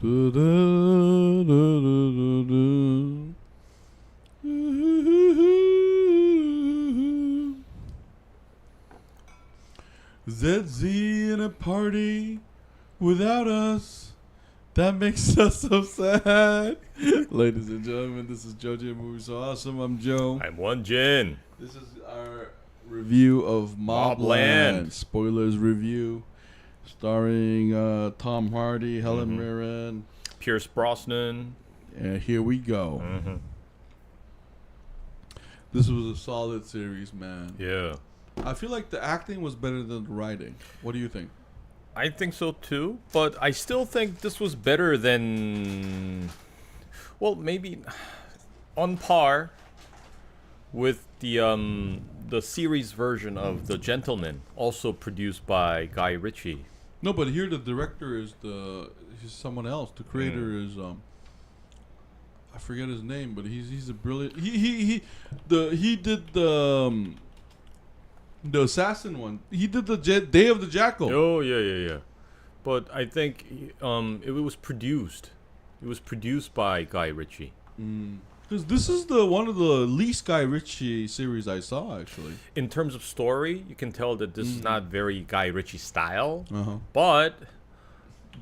ZZ in a party without us. That makes us so sad. Ladies and gentlemen, this is JoeJinMovieSoAwesome. I'm Joe. I'm one Jin. This is our review of MobLand. Spoilers review. Starring Tom Hardy, Helen Mirren, Pierce Brosnan. And here we go. This was a solid series, man. Yeah. I feel like the acting was better than the writing. What do you think? I think so too, but I still think this was better than, well, maybe on par with the series version of The Gentleman, also produced by Guy Ritchie. No, but here the director is he's someone else. The creator is I forget his name, but he's a brilliant. He did the assassin one. He did the Day of the Jackal. Oh yeah. But I think it was produced. It was produced by Guy Ritchie. Because this is one of the least Guy Ritchie series I saw, actually. In terms of story, you can tell that this is not very Guy Ritchie style. Uh-huh. But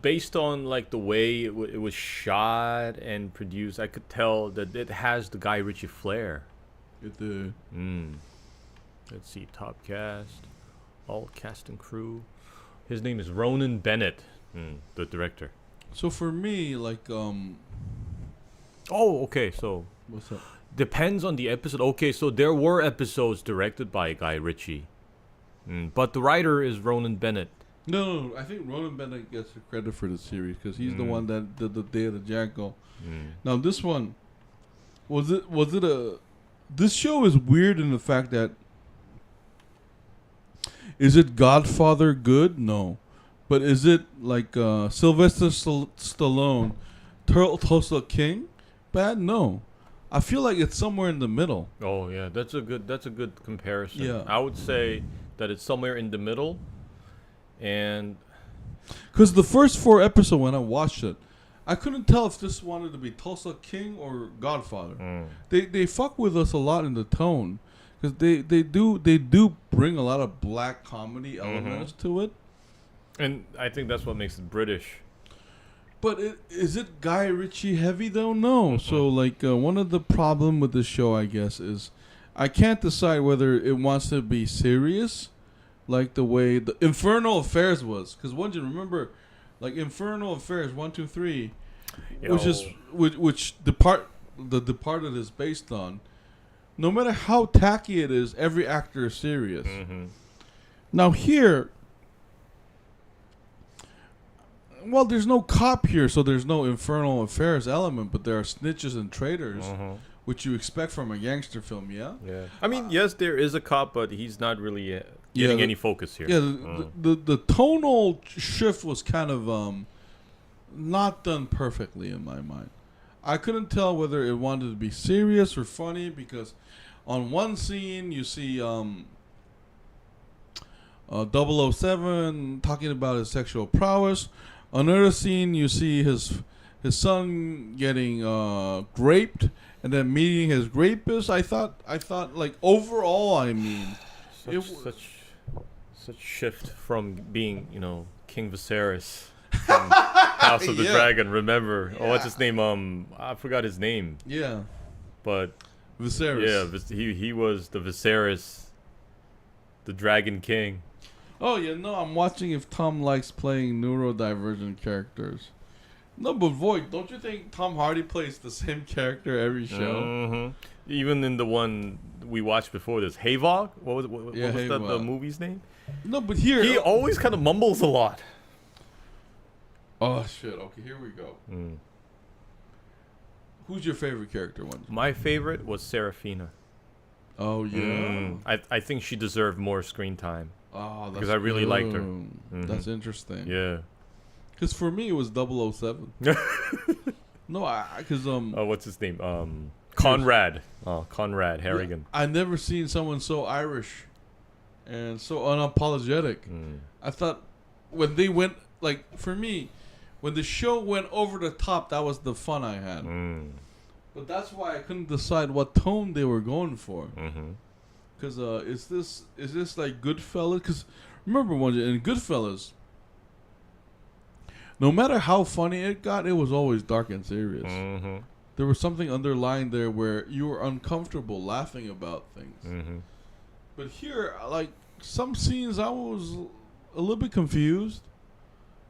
based on like the way it was shot and produced, I could tell that it has the Guy Ritchie flair. It did. Let's see, top cast, all cast and crew. His name is Ronan Bennett, the director. So for me, like, oh, okay, so what's up? Depends on the episode. Okay, so there were episodes directed by Guy Ritchie, but the writer is Ronan Bennett. No, I think Ronan Bennett gets the credit for the series because he's the one that did the Day of the Jackal. Now this one, this show is weird in the fact that, is it Godfather good? No. But is it like Sylvester Stallone, Tulsa King bad? No. I feel like it's somewhere in the middle. Oh yeah, that's a good comparison. Yeah. I would say that it's somewhere in the middle. And because the first 4 episodes when I watched it, I couldn't tell if this wanted to be Tulsa King or Godfather. They fuck with us a lot in the tone. Because they do bring a lot of black comedy elements to it. And I think that's what makes it British. But is it Guy Ritchie heavy though? No. So like one of the problem with this show, I guess, is I can't decide whether it wants to be serious, like the way the Infernal Affairs was. Because once you remember, like Infernal Affairs 1, 2, 3, which the Departed is based on. No matter how tacky it is, every actor is serious. Now here, well, there's no cop here, so there's no Infernal Affairs element, but there are snitches and traitors, which you expect from a gangster film, yeah? Yeah. I mean, yes, there is a cop, but he's not really getting any focus here. Yeah, the tonal shift was kind of not done perfectly in my mind. I couldn't tell whether it wanted to be serious or funny because on one scene you see 007 talking about his sexual prowess. Another scene you see his son getting raped and then meeting his rapist. I thought like overall, I mean, such shift from being King Viserys. House of the Dragon, remember? Yeah. Oh, what's his name? I forgot his name. Yeah. But Viserys. Yeah, he was the Viserys, the Dragon King. Oh, yeah, no, I'm watching if Tom likes playing neurodivergent characters. No, but Void, don't you think Tom Hardy plays the same character every show? Even in the one we watched before this, Havok? What was the movie's name? No, but here... He always kind of mumbles a lot. Oh, shit. Okay, here we go. Who's your favorite character one? My favorite was Seraphina. Oh, yeah? I think she deserved more screen time. Oh, that's because I really liked her. That's interesting. Yeah. Because for me, it was 007. No, because... what's his name? Conrad. Oh, Conrad Harrigan. Yeah, I never seen someone so Irish and so unapologetic. I thought when they went... Like, for me... when the show went over the top, that was the fun I had. But that's why I couldn't decide what tone they were going for. Because is this like Goodfellas? Because remember in Goodfellas, no matter how funny it got, it was always dark and serious. There was something underlying there where you were uncomfortable laughing about things. But here, like some scenes, I was a little bit confused.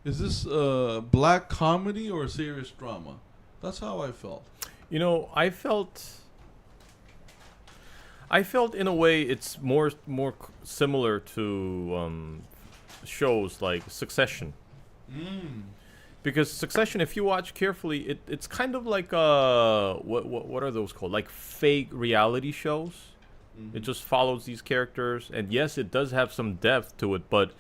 Is this black comedy or serious drama? That's how I felt. You know, I felt in a way it's more similar to shows like Succession. Because Succession, if you watch carefully, it's kind of like what are those called? Like fake reality shows. It just follows these characters, and yes, it does have some depth to it, but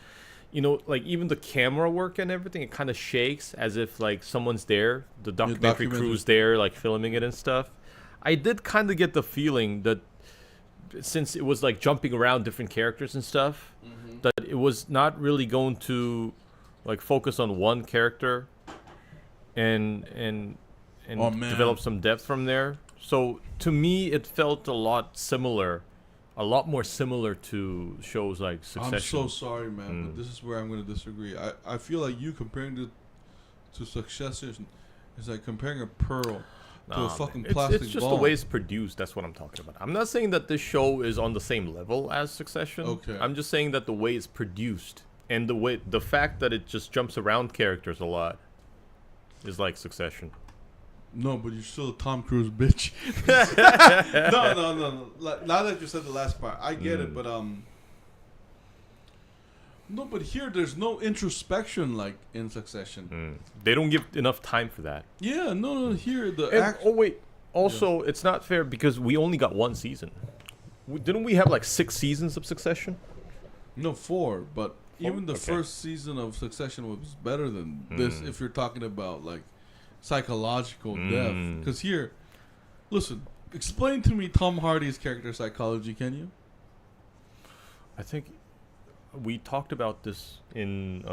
you know, like even the camera work and everything, it kind of shakes as if like someone's there, the documentary crew's there, like filming it and stuff. I did kind of get the feeling that since it was like jumping around different characters and stuff, that it was not really going to like focus on one character and develop some depth from there. So to me, it felt a lot more similar to shows like Succession. I'm so sorry, man, but this is where I'm going to disagree. I feel like you comparing it to Succession is like comparing a pearl to a fucking plastic It's just ball. the way it's produced. That's what I'm talking about. I'm not saying that this show is on the same level as Succession. Okay. I'm just saying that the way it's produced and the fact that it just jumps around characters a lot is like Succession. No, but you're still a Tom Cruise bitch. No. Now that you said the last part, I get it, but no, but here there's no introspection like in Succession. They don't give enough time for that. Yeah, no. Here Also, it's not fair because we only got one season. Didn't we have like 6 seasons of Succession? No, 4. But even the Okay. first season of Succession was better than this. If you're talking about like psychological depth, because here, listen, explain to me Tom Hardy's character psychology, can you? I think we talked about this in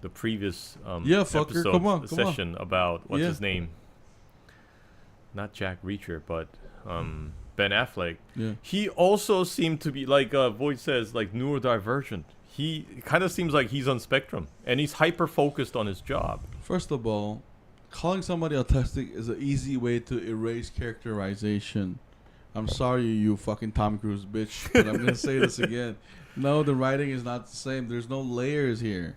the previous episode come on. session about what's Yeah. his name? Not Jack Reacher, but Ben Affleck. Yeah. He also seemed to be like Voight says, like neurodivergent. He kind of seems like he's on spectrum, and he's hyper focused on his job. First of all, calling somebody autistic is an easy way to erase characterization. I'm sorry, you fucking Tom Cruise bitch, but I'm gonna say this again. No, the writing is not the same. There's no layers here.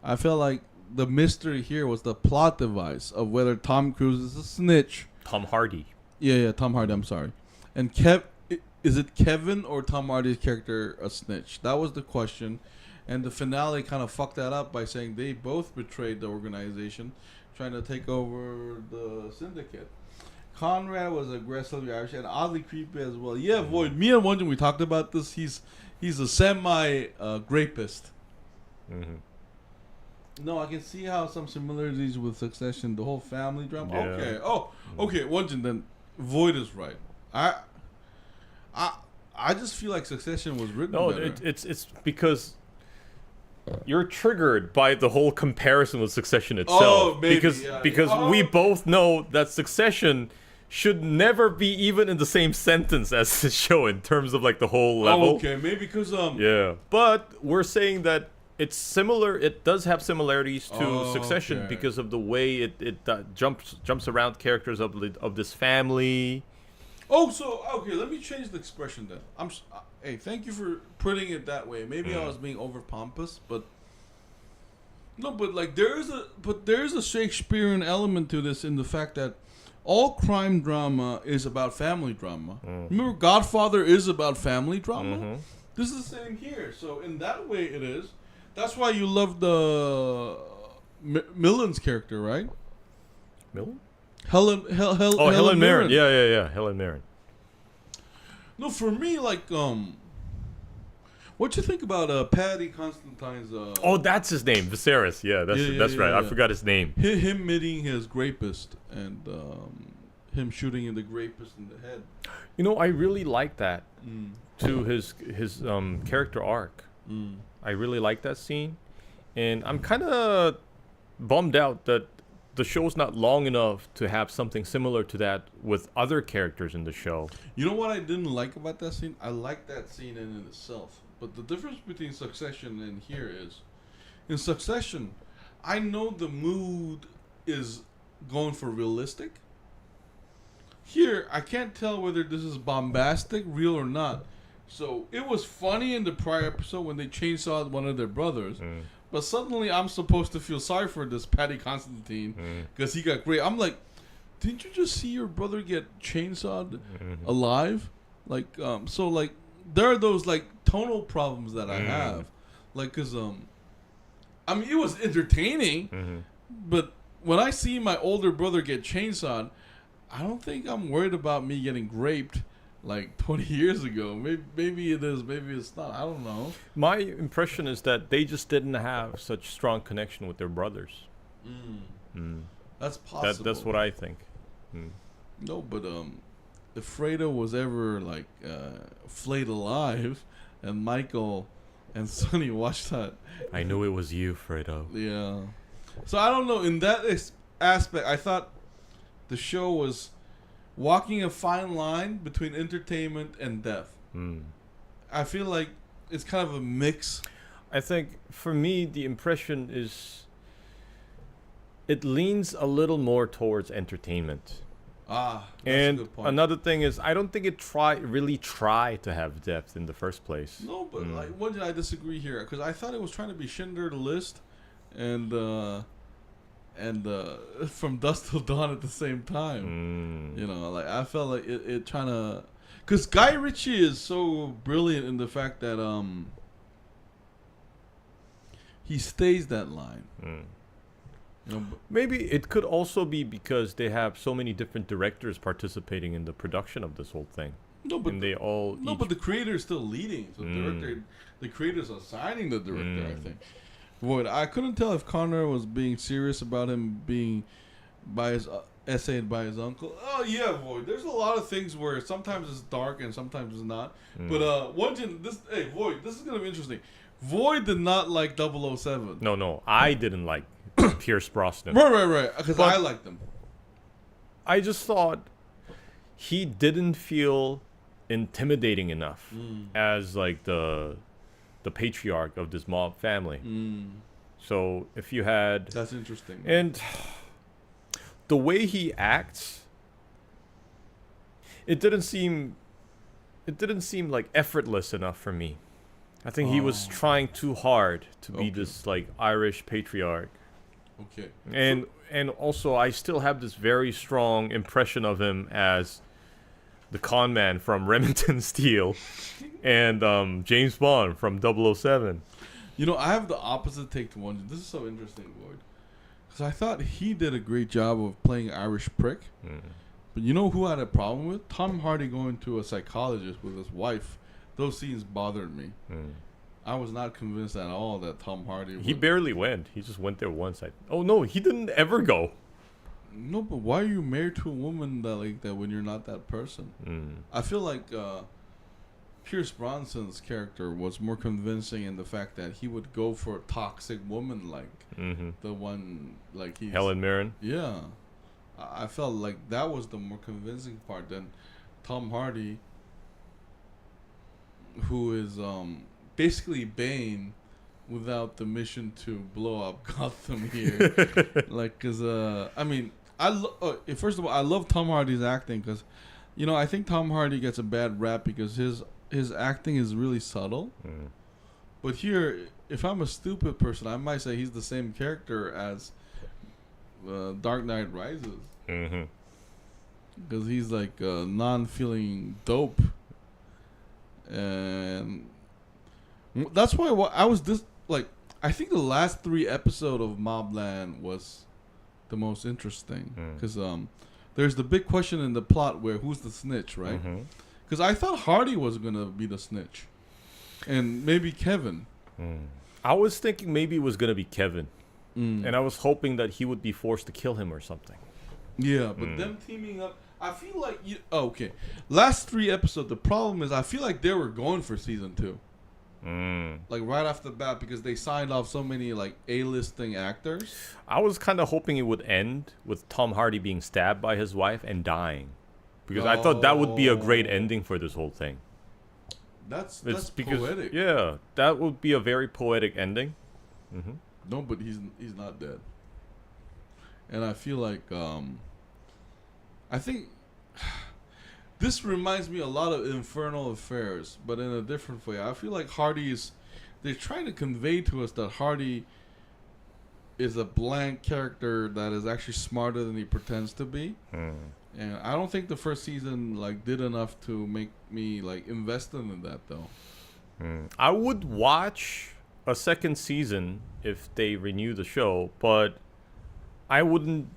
I feel like the mystery here was the plot device of whether Tom Cruise is a snitch. Tom Hardy. Yeah, Tom Hardy. I'm sorry. And is it Kevin or Tom Hardy's character a snitch? That was the question. And the finale kind of fucked that up by saying they both betrayed the organization, trying to take over the syndicate. Conrad was aggressively Irish and oddly creepy as well. Yeah, Void. Me and Wonjin, we talked about this. He's a semi-grapist. No, I can see how some similarities with Succession, the whole family drama. Yeah. Okay. Oh, okay. Wonjin, then Void is right. I just feel like Succession was written better. It's because you're triggered by the whole comparison with Succession itself. Oh, maybe, because we both know that Succession should never be even in the same sentence as the show in terms of like the whole level. Oh, okay, maybe because yeah, but we're saying that it's similar. It does have similarities to Succession because of the way it jumps around characters of this family. Oh, so okay. Let me change the expression then. Hey, thank you for putting it that way. Maybe I was being over pompous, but no. But like there is a Shakespearean element to this in the fact that all crime drama is about family drama. Remember, Godfather is about family drama. This is the same here. So in that way, it is. That's why you love the Millen's character, right? Millen? Helen Mirren. Yeah. Helen Mirren. No, for me, like, what you think about Paddy Constantine's? Oh, that's his name, Viserys. Yeah, that's right. I forgot his name. Him meeting his rapist and him shooting in the rapist in the head. You know, I really like that to his character arc. I really like that scene, and I'm kind of bummed out that the show's not long enough to have something similar to that with other characters in the show. You know what I didn't like about that scene? I like that scene in itself. But the difference between Succession and here is, in Succession, I know the mood is going for realistic. Here, I can't tell whether this is bombastic, real or not. So, it was funny in the prior episode when they chainsawed one of their brothers. But suddenly, I'm supposed to feel sorry for this Paddy Constantine because he got great. I'm like, didn't you just see your brother get chainsawed alive? Like, so like, there are those like tonal problems that I have, like, cause I mean, it was entertaining, but when I see my older brother get chainsawed, I don't think I'm worried about me getting raped. Like 20 years ago. Maybe it is, maybe it's not. I don't know. My impression is that they just didn't have such strong connection with their brothers. That's possible. That's what I think. No, but if Fredo was ever like flayed alive, and Michael and Sonny watched that, I knew it was you, Fredo. Yeah. So I don't know. In that aspect, I thought the show was walking a fine line between entertainment and death. I feel like it's kind of a mix. I think for me, the impression is it leans a little more towards entertainment. That's and a good point. Another thing is, I don't think it really try to have depth in the first place. No, but like, when did I disagree here? Because I thought it was trying to be Schindler's List and From Dusk Till Dawn at the same time. You know, like I felt like it trying to, because Guy Ritchie is so brilliant in the fact that he stays that line. You know, Maybe it could also be because they have so many different directors participating in the production of this whole thing. no, but And they all but the creator is still leading. So the creator's assigning the director. I think. Void. I couldn't tell if Conrad was being serious about him being essayed by his uncle. Oh yeah, Void. There's a lot of things where sometimes it's dark and sometimes it's not. But Void, this is gonna be interesting. Void did not like 007. No, I didn't like Pierce Brosnan. Right. Because I liked him. I just thought he didn't feel intimidating enough as like the patriarch of this mob family. So if you had, That's interesting. and the way he acts, it didn't seem like effortless enough for me. I think he was trying too hard to be this like Irish patriarch. Okay. And also I still have this very strong impression of him as the con man from Remington Steele and James Bond from 007. You know, I have the opposite take to one. This is so interesting, Void. Because I thought he did a great job of playing Irish prick. But you know who I had a problem with? Tom Hardy going to a psychologist with his wife. Those scenes bothered me. I was not convinced at all that Tom Hardy He barely went. He just went there once. Oh no, he didn't ever go. No, but why are you married to a woman that like that when you're not that person? I feel like Pierce Brosnan's character was more convincing in the fact that he would go for a toxic woman like the one like he's Helen Mirren. Yeah, I felt like that was the more convincing part than Tom Hardy, who is basically Bane without the mission to blow up Gotham here. Like, cause I mean, first of all, I love Tom Hardy's acting because, you know, I think Tom Hardy gets a bad rap because his acting is really subtle. But here, if I'm a stupid person, I might say he's the same character as Dark Knight Rises. Because he's like non-feeling dope. And that's why I was I think the last 3 episodes of MobLand was the most interesting. Because there's the big question in the plot where who's the snitch, right? Because I thought Hardy was going to be the snitch. And maybe Kevin. I was thinking maybe it was going to be Kevin. And I was hoping that he would be forced to kill him or something. Yeah, but them teaming up, I feel like last 3 episodes, the problem is I feel like they were going for season 2. Like right off the bat, because they signed off so many like A-listing actors. I was kind of hoping it would end with Tom Hardy being stabbed by his wife and dying, because I thought that would be a great ending for this whole thing. That's poetic. Yeah, that would be a very poetic ending. No, but he's not dead. And I feel like I think this reminds me a lot of Infernal Affairs, but in a different way. I feel like they're trying to convey to us that Hardy is a blank character that is actually smarter than he pretends to be. And I don't think the first season like did enough to make me like invest in that though. I would watch a second season if they renew the show, but I wouldn't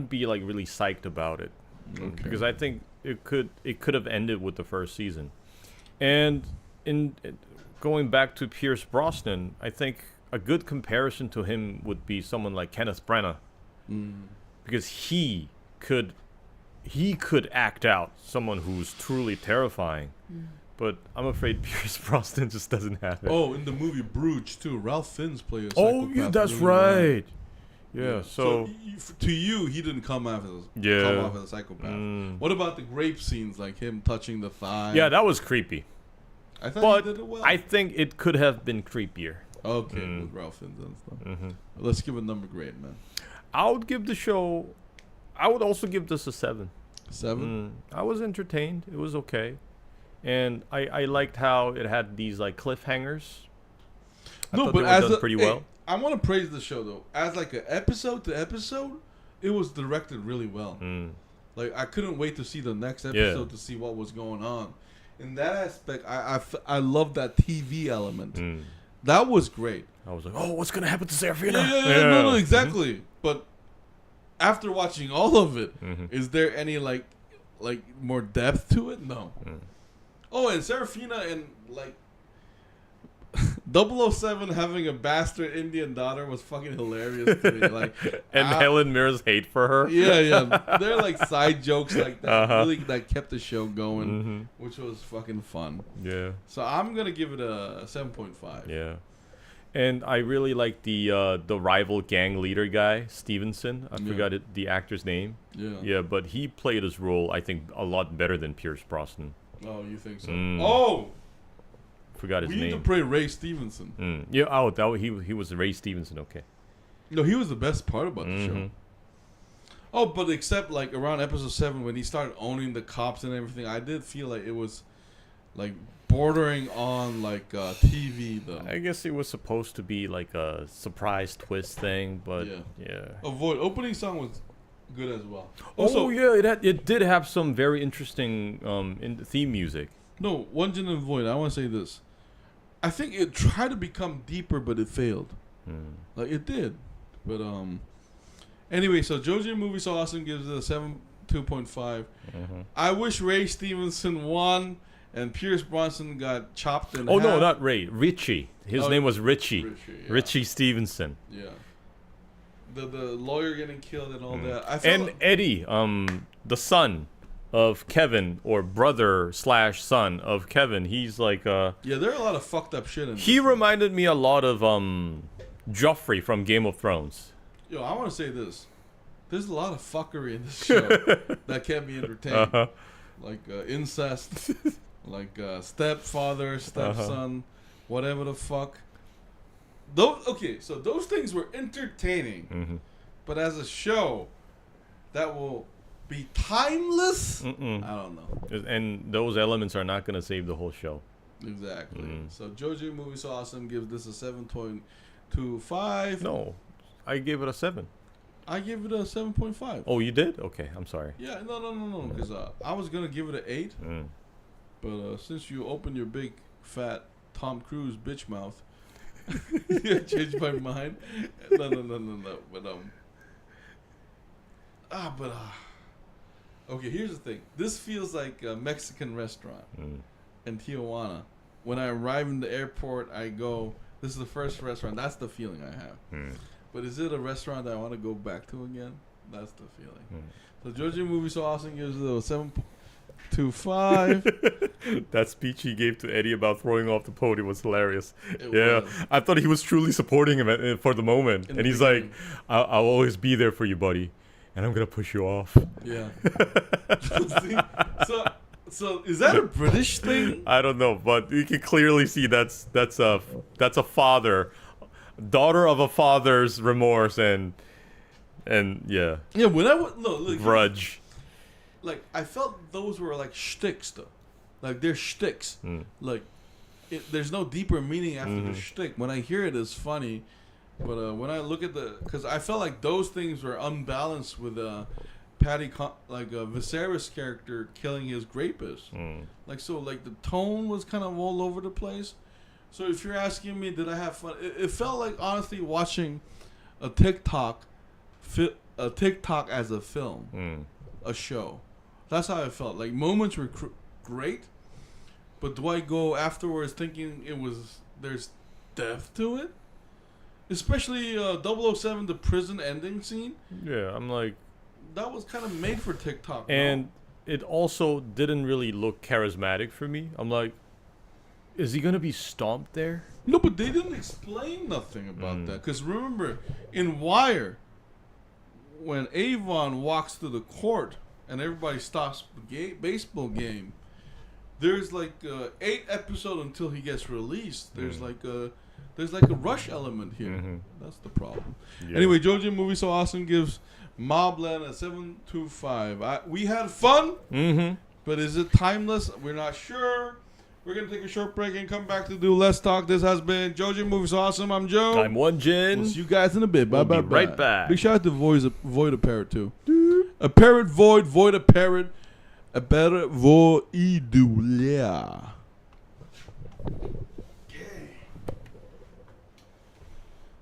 be like really psyched about it. Because I think it could have ended with the first season. And in going back to Pierce Brosnan, I think a good comparison to him would be someone like Kenneth Branagh, because he could act out someone who's truly terrifying. But I'm afraid Pierce Brosnan just doesn't have it. Oh, in the movie Bruges too, Ralph Fiennes played a psychopath. Oh yeah, that's right. Yeah, so to you, he didn't come off as a psychopath. What about the grape scenes, like him touching the thigh? Yeah, that was creepy. I thought he did it well. I think it could have been creepier. Okay, with Ralph Fiennes and stuff. Let's give a number grade, man. I would also give this a 7. 7? I was entertained. It was okay. And I liked how it had these like cliffhangers. No, but as pretty well. I want to praise the show though. As like an episode to episode, it was directed really well. Like I couldn't wait to see the next episode to see what was going on. In that aspect, I love that TV element. That was great. I was like, oh, what's gonna happen to Seraphina? Yeah. No, exactly. But after watching all of it, is there any like more depth to it? No. Oh, and Seraphina and like 007 having a bastard Indian daughter was fucking hilarious to me. Like, and Helen Mirren's hate for her. Yeah. They're like side jokes like that. Really, that kept the show going, which was fucking fun. Yeah. So I'm gonna give it a 7.5. Yeah. And I really like the rival gang leader guy, Stevenson. I forgot the actor's name. Yeah. Yeah, but he played his role, I think, a lot better than Pierce Brosnan. Oh, you think so? Oh! Forgot his name. We need to play Ray Stevenson. Yeah, he was Ray Stevenson, okay. No, he was the best part about the show. Oh, but except like around episode 7 when he started owning the cops and everything, I did feel like it was like bordering on like TV though. I guess it was supposed to be like a surprise twist thing, but yeah. Avoid opening song was good as well. Also, it did have some very interesting theme music. No, one Jin and Void. I want to say this. I think it tried to become deeper, but it failed. Like it did, but Anyway, so JoeJinMovieSoAwesome gives it a 2.5. I wish Ray Stevenson won and Pierce Brosnan got chopped in half. Oh no, not Ray. Ritchie. His name was Ritchie. Ritchie Stevenson. Yeah. The lawyer getting killed and all that. And Eddie, the son of Kevin, or brother/son of Kevin. He's like yeah, there are a lot of fucked up shit in this. He reminded me a lot of Joffrey from Game of Thrones. Yo, I want to say this. There's a lot of fuckery in this show that can't be entertained. Like incest, like stepfather, stepson, whatever the fuck. So those things were entertaining, but as a show that will be timeless, I don't know. And those elements are not going to save the whole show. Exactly. So JoeJinMovieSoAwesome gives this a 7.25. No, I gave it a 7. I gave it a 7.5. Oh, you did? Okay, I'm sorry. Yeah, no. Because I was going to give it an 8. But since you opened your big, fat Tom Cruise bitch mouth, you changed my mind. No. But, okay, here's the thing. This feels like a Mexican restaurant in Tijuana. When I arrive in the airport, I go, this is the first restaurant. That's the feeling I have. But is it a restaurant that I want to go back to again? That's the feeling. So JoeJinMovieSoAwesome gives it a 725. That speech he gave to Eddie about throwing off the podium was hilarious. It Yeah, was. I thought he was truly supporting him for the moment. In And the he's like, beginning. I'll always be there for you, buddy. And I'm going to push you off. Yeah. See? So is that a British thing? I don't know, but you can clearly see that's a father, daughter of a father's remorse and yeah, Yeah, when I was look, grudge. like I felt those were like shticks though, like they're shticks. Like there's no deeper meaning after the shtick. When I hear it, it's funny, but when I look at because I felt like those things were unbalanced with Viserys' character killing his rapist. Like the tone was kind of all over the place. So if you're asking me, did I have fun? It felt like honestly watching a TikTok as a film, a show. That's how I felt. Like moments were great, but do I go afterwards thinking there's depth to it? Especially 007, the prison ending scene. Yeah, I'm like, that was kind of made for TikTok. and it also didn't really look charismatic for me. I'm like, is he gonna be stomped there? No, but they didn't explain nothing about that. Because remember, in Wire, when Avon walks to the court and everybody stops the baseball game, there's like 8 episodes until he gets released. There's like a rush element here. That's the problem. Yeah. Anyway, JoeJinMovieSoAwesome gives MobLand a 725. We had fun, but is it timeless? We're not sure. We're going to take a short break and come back to do Let's Talk. This has been JoeJinMovieSoAwesome. I'm Joe. I'm One Jin. We'll see you guys in a bit. We'll Bye. be right back. Big shout out to Void a Parrot, too. A parrot, Void a parrot. A parrot, Voidulea.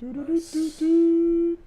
Do-do-do-do-do.